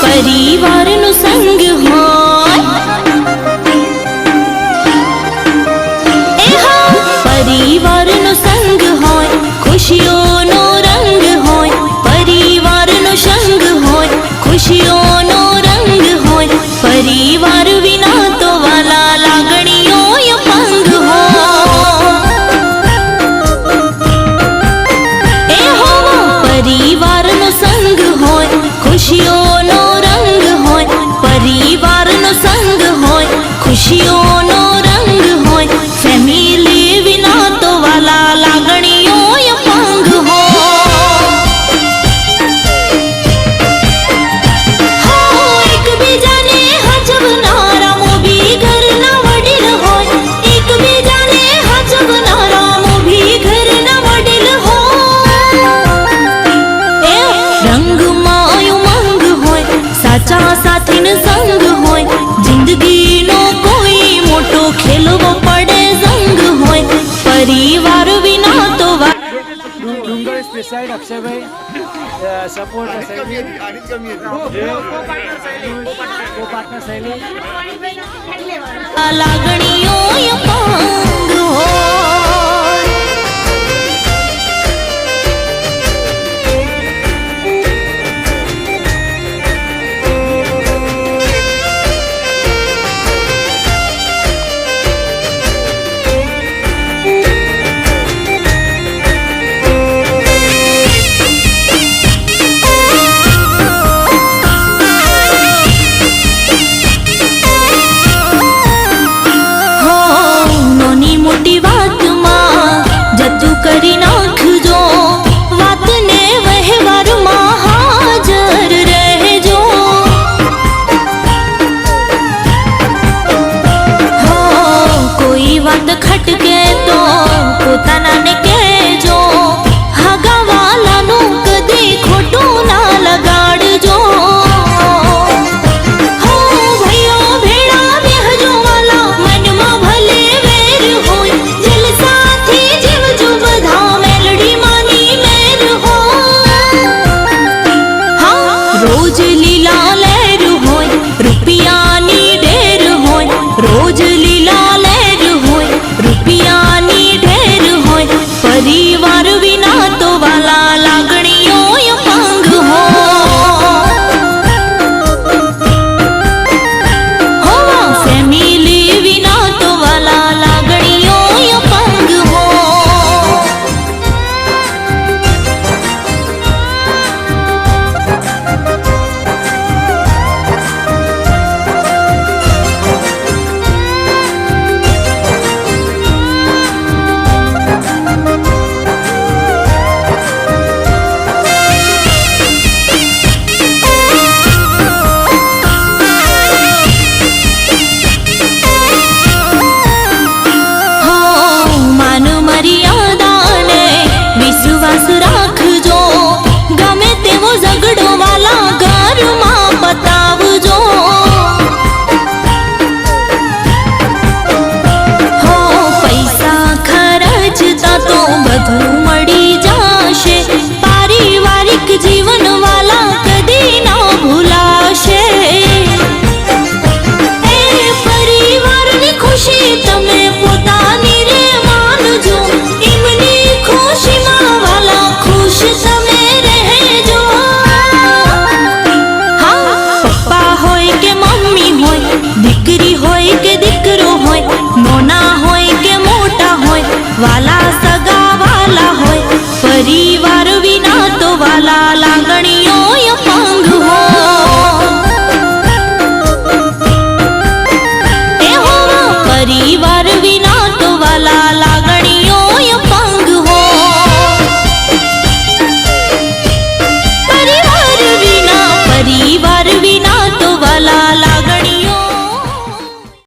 परिवारનો સંગ હોય એ હા પરિવારનો સંગ હોય ખુશીઓનો રંગ હોય પરિવારનો સંગ હોય ખુશીઓનો રંગ હોય પરિવાર વિના તો વાલા લાગણીઓ અપંગ હોય એ હો પરિવારનો સંગ હોય ખુશીઓનો રંગ હોય પરિવારનો સંગ હોય ખુશીઓનો રંગ હોય ફેમિલી વિના તો વાલા લાગણીઓ અપંગ હોય એકબીજાને હચવનારા મોભી ઘરના વડીલ હોય એકબીજાને હચવનારા મોભી ઘરના વડીલ હોય એ રંગમાં ઉમંગ હોય સાચા સાથીનો સંગ હોય જિંદગીનો કોઈ મોટો ખેલવો પડે સંગ હોય પરિવાર વિના તો ડુંગર સ્પેશિયલ અક્ષયભાઈ સપોર્ટ શૈલી પાર્ટનર શૈલી લાગણીઓ અપંગ હોય કરી નાખજો વાતને વહેવારમાં હાજર રહેજો હો કોઈ વાત ખટકે તો પોતાનાને કહેજો હગાવાલાનું કદી ખોટું ના લગાડજો હો ભાઈઓ ભેળા બેહજો વાલા મનમાં ભલે વેર હોય જલસાથી જીવજો રોજ લીલા લહેર હોય રૂપિયાની ઢેર હોય રોજ લીલા લહેર હોય રૂપિયાની ઢેર હોય પરિવાર વિના તો વાલા લાગણીઓ અપંગ હોય ફેમિલી વિના તો વાલા લાગણીઓ અપંગ હોય મર્યાદાને વિશ્વાસ રાખજો ગમે તેવો ઝઘડો વાલા ઘરમાં પતાવજો હો પૈસા ખર્ચતા તો બધું મળી જશે પારિવારિક જીવન વાલા કદી ના ભૂલાશે એ પરિવારની ખુશી તમે પોતાની દીકરી હોય કે દીકરો હોય નાના હોય કે મોટા હોય વાલા સગા વાલા હોય પરિવાર